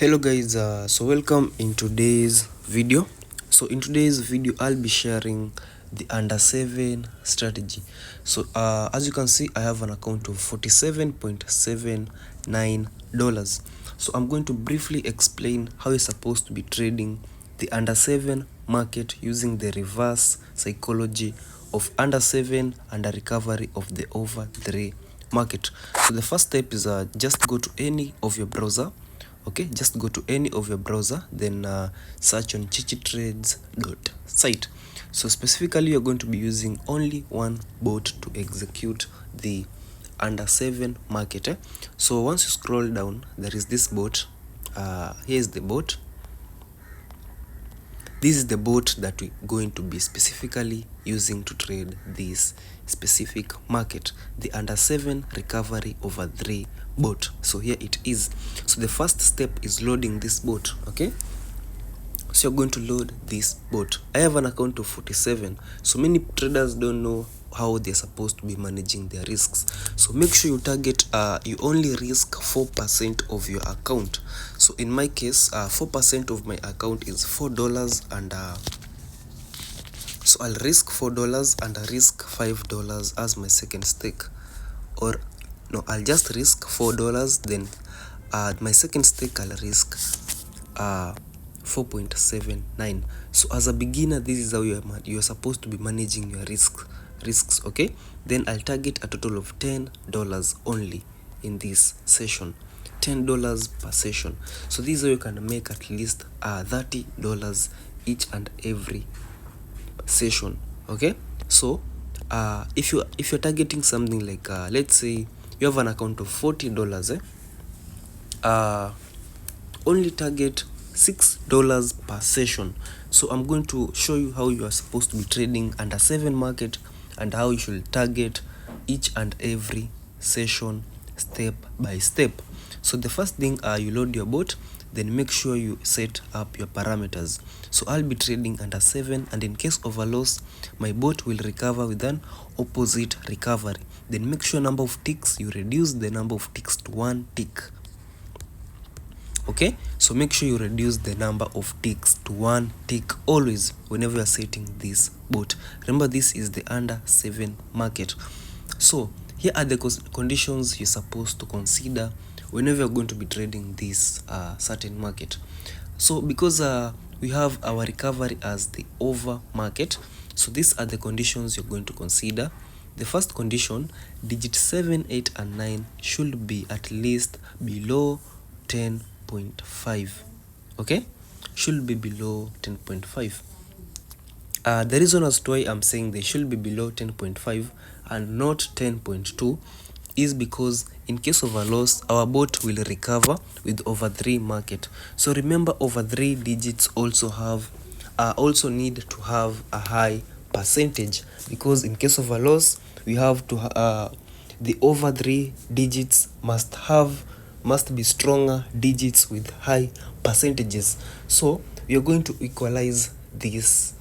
Hello guys, so welcome in today's video. So in today's video I'll be sharing the under 7 strategy. So as you can see, I have an account of $47.79. so I'm going to briefly explain how you're supposed to be trading the under 7 market using the reverse psychology of under 7 and a recovery of the over 3 market. So the first step is just go to any of your browser. Okay, just go to any of your browser, then search on chichitrades.site. So specifically you're going to be using only one bot to execute the under 7 market. So once you scroll down, there is this bot. Here's the bot. This is the bot that we're going to be specifically using to trade this specific market, the under 7 recovery over 3 bot. So here it is. So the first step is loading this bot. Okay, so you're going to load this bot. I have an account of 47, so many traders don't know how they're supposed to be managing their risks. So make sure you target you only risk 4% of your account. So in my case, 4% of my account is $4, and so I'll risk $4 and I risk $5 as my second stake. Or no, I'll just risk $4, then my second stake I'll risk 4.79. so as a beginner, this is how you're supposed to be managing your risks. Okay, then I'll target a total of $10 only in this session, $10 per session. So this is how you can make at least $30 each and every session. Okay, so if you're targeting something like let's say you have an account of $40, only target $6 per session. So I'm going to show you how you are supposed to be trading under 7 market and how you should target each and every session step by step. So the first thing, you load your bot, then make sure you set up your parameters. So I'll be trading under 7, and in case of a loss, my bot will recover with an opposite recovery. Then make sure number of ticks, you reduce the number of ticks to 1 tick. Okay, so make sure you reduce the number of ticks to 1 tick always whenever you're setting this bot. Remember, this is the under 7 market. So here are the conditions you're supposed to consider whenever you're going to be trading this certain market. So because we have our recovery as the over market, so these are the conditions you're going to consider. The first condition, digit 7, 8 and 9 should be at least below 10.5. Okay, should be below 10.5. The reason as to why I'm saying they should be below 10.5 and not 10.2 is because in case of a loss, our bot will recover with over 3 market. So remember, over 3 digits also need to have a high percentage, because in case of a loss, we have to the over 3 digits must be stronger digits with high percentages. So we are going to equalize these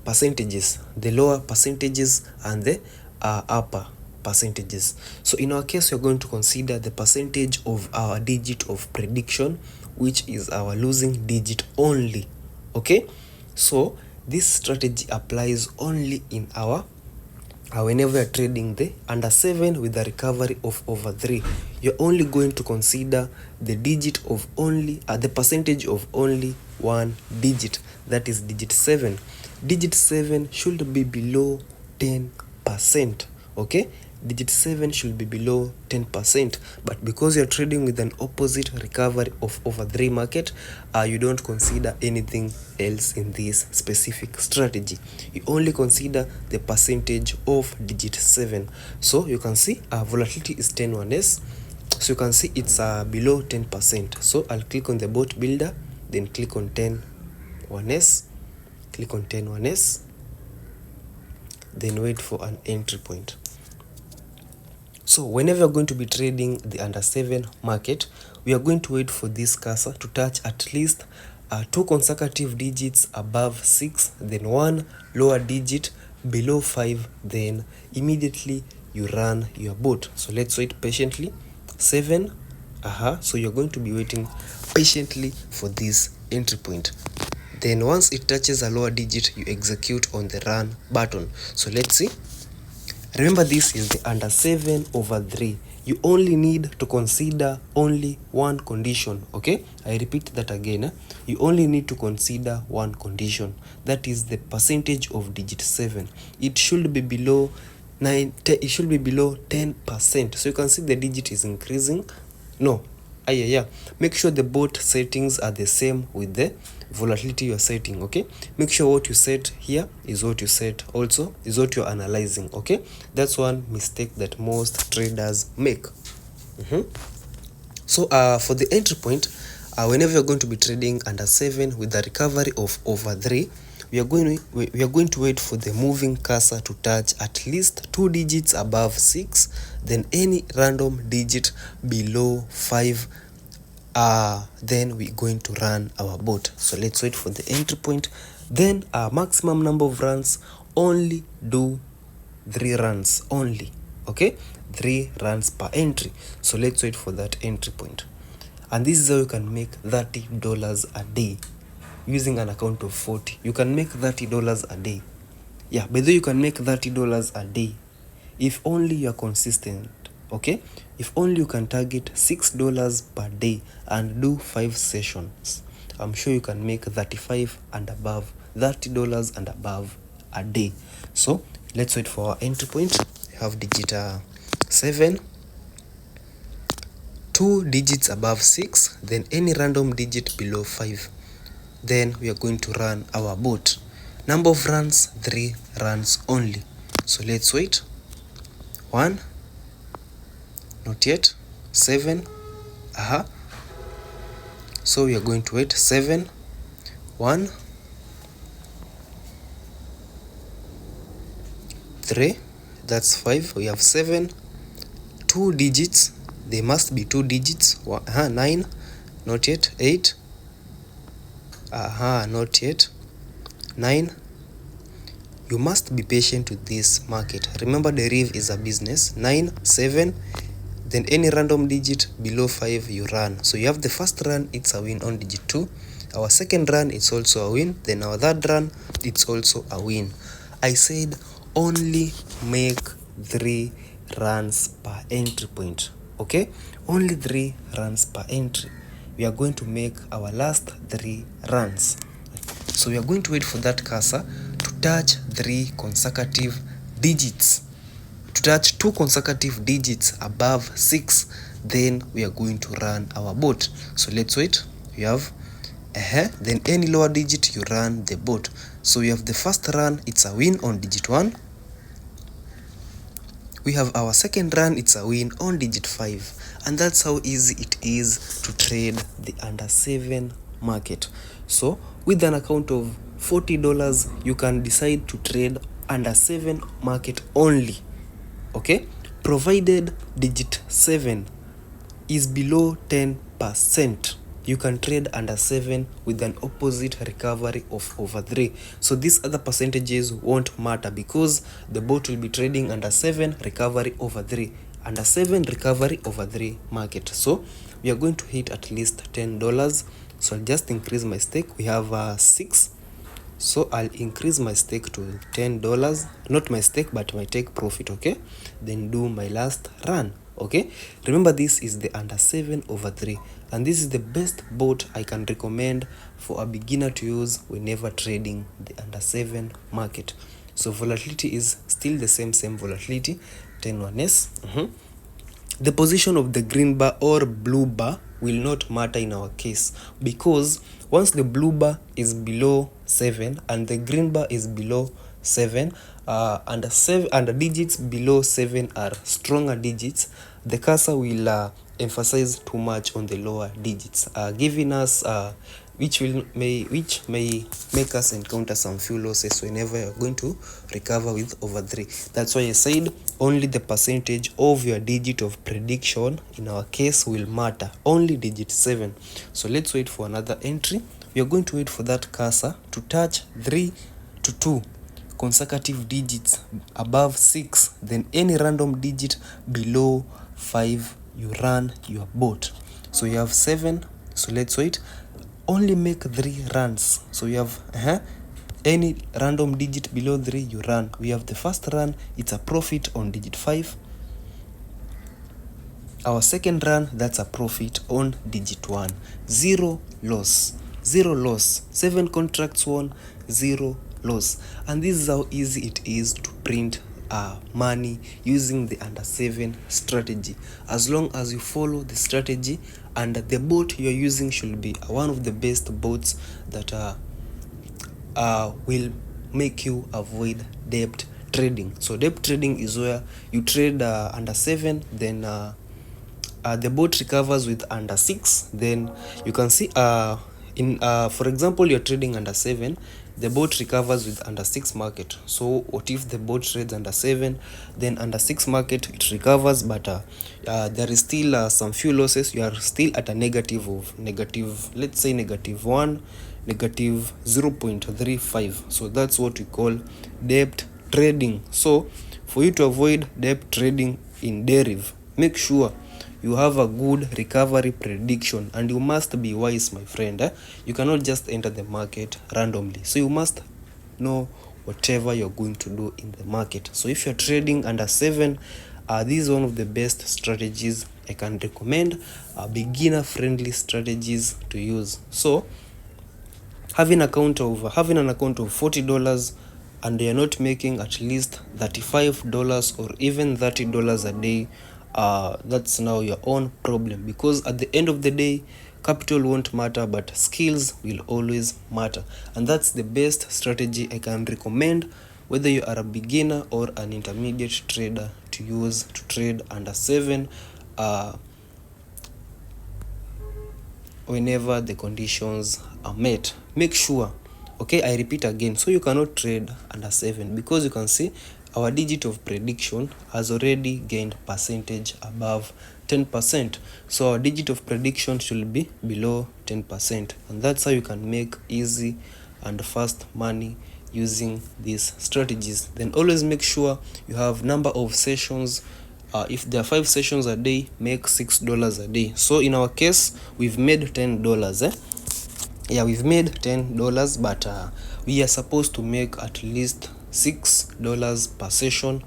percentages, the lower percentages and the upper percentages. So in our case, we're going to consider the percentage of our digit of prediction, which is our losing digit only. Okay, so this strategy applies only in our whenever you're trading the under 7 with a recovery of over 3. You're only going to consider the digit of only the percentage of only one digit, that is digit 7. Digit 7 should be below 10%. Okay, digit 7 should be below 10%, but because you're trading with an opposite recovery of over 3 market, you don't consider anything else in this specific strategy. You only consider the percentage of digit 7. So you can see volatility is 10.1s, so you can see it's below 10%. So I'll click on the bot builder, then click on 10.1s, click on 10.1s, then wait for an entry point. So whenever you're going to be trading the under 7 market, we are going to wait for this cursor to touch at least 2 consecutive digits above 6, then 1 lower digit below 5, then immediately you run your bot. So let's wait patiently. 7, So you're going to be waiting patiently for this entry point. Then once it touches a lower digit, you execute on the run button. So let's see. Remember, this is the under 7/3. You only need to consider only one condition. Okay, I repeat that again. You only need to consider one condition. That is the percentage of digit 7. It should be below 9. It should be below 10%. So you can see the digit is increasing. No, yeah. Make sure the bot settings are the same with the volatility you are setting. Okay, make sure what you set here is what you set also is what you're analyzing. Okay, that's one mistake that most traders make. So for the entry point, whenever you're going to be trading under 7 with a recovery of over 3, we are going to wait for the moving cursor to touch at least 2 digits above 6, then any random digit below 5. Then we're going to run our bot. So let's wait for the entry point. Then maximum number of runs, only do 3 runs only. Okay, 3 runs per entry. So let's wait for that entry point. And this is how you can make $30 a day using an account of 40. You can make $30 a day. Yeah, by the way, you can make $30 a day if only you are consistent. Okay, if only you can target $6 per day and do 5 sessions, I'm sure you can make 35 and above, $30 and above a day. So let's wait for our entry point. We have digit 7, 2 digits above 6, then any random digit below 5. Then we are going to run our bot. Number of runs, 3 runs only. So let's wait. 1, not yet. 7, so we are going to wait. 7, 1, 3, that's 5. We have 7, 2 digits, they must be 2 digits. 9, not yet. 8, not yet. 9. You must be patient with this market. Remember, the deriv is a business. 9, 7, then any random digit below 5 you run. So you have the first run, it's a win on digit 2. Our second run, it's also a win. Then our third run, it's also a win. I said only make 3 runs per entry point. Okay, only 3 runs per entry. We are going to make our last 3 runs. So we are going to wait for that cursor to touch 3 consecutive digits, to touch 2 consecutive digits above 6. Then we are going to run our bot. So let's wait. We have then any lower digit you run the bot. So we have the first run, it's a win on digit 1. We have our second run, it's a win on digit 5. And that's how easy it is to trade the under 7 market. So with an account of $40, you can decide to trade under 7 market only. Okay, provided digit 7 is below 10%, you can trade under 7 with an opposite recovery of over 3. So these other percentages won't matter because the bot will be trading under 7 recovery over 3, under 7 recovery over 3 market. So we are going to hit at least $10. So I'll just increase my stake. We have 6. So I'll increase my stake to $10, not my stake but my take profit. Okay, then do my last run. Okay, remember this is the under 7/3, and this is the best bot I can recommend for a beginner to use whenever trading the under 7 market. So volatility is still the same volatility, 10-1s. The position of the green bar or blue bar will not matter in our case, because once the blue bar is below 7 and the green bar is below 7, and the digits below 7 are stronger digits, the cursor will emphasize too much on the lower digits, giving us which may make us encounter some few losses whenever you're going to recover with over 3. That's why I said only the percentage of your digit of prediction in our case will matter, only digit 7. So let's wait for another entry. We are going to wait for that cursor to touch 3 to 2 consecutive digits above 6, then any random digit below 5 you run your bot. So you have 7. So let's wait. Only make 3 runs. So you have any random digit below 3 you run. We have the first run, it's a profit on digit 5. Our second run, that's a profit on digit 1. 0 loss. 0 loss. 7 contracts won, 0 loss. And this is how easy it is to print money using the under 7 strategy. As long as you follow the strategy, and the bot you're using should be one of the best bots that will make you avoid debt trading. So debt trading is where you trade under 7, then the bot recovers with under 6. Then you can see for example, you're trading under 7, the bot recovers with under 6 market. So what if the bot trades under 7, then under 6 market it recovers, but there is still some few losses. You are still at a negative of let's say -1, -0.35. So that's what we call debt trading. So for you to avoid debt trading in deriv, make sure you have a good recovery prediction, and you must be wise, my friend. You cannot just enter the market randomly. So you must know whatever you're going to do in the market. So if you're trading under 7, this is one of the best strategies I can recommend, beginner friendly strategies to use. So having an account of $40 and you're not making at least $35 or even $30 a day, that's now your own problem, because at the end of the day, capital won't matter, but skills will always matter. And that's the best strategy I can recommend, whether you are a beginner or an intermediate trader, to use to trade under 7 whenever the conditions are met. Make sure, okay, I repeat again, so you cannot trade under 7, because you can see our digit of prediction has already gained percentage above 10%. So our digit of prediction should be below 10%, and that's how you can make easy and fast money using these strategies. Then always make sure you have number of sessions. If there are 5 sessions a day, make $6 a day. So in our case, we've made $10. We've made $10, but we are supposed to make at least $6 per session.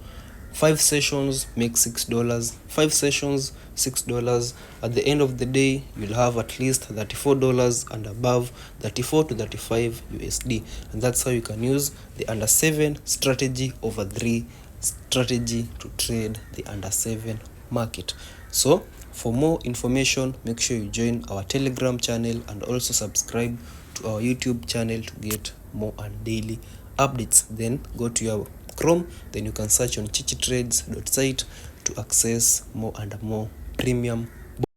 5 sessions make $6. 5 sessions, $6. At the end of the day, you'll have at least $34 and above, 34 to 35 USD. And that's how you can use the under 7 strategy over 3 strategy to trade the under 7 market. So for more information, make sure you join our Telegram channel and also subscribe to our YouTube channel to get more and daily updates. Then go to your Chrome, then you can search on chichitrades.site to access more and more premium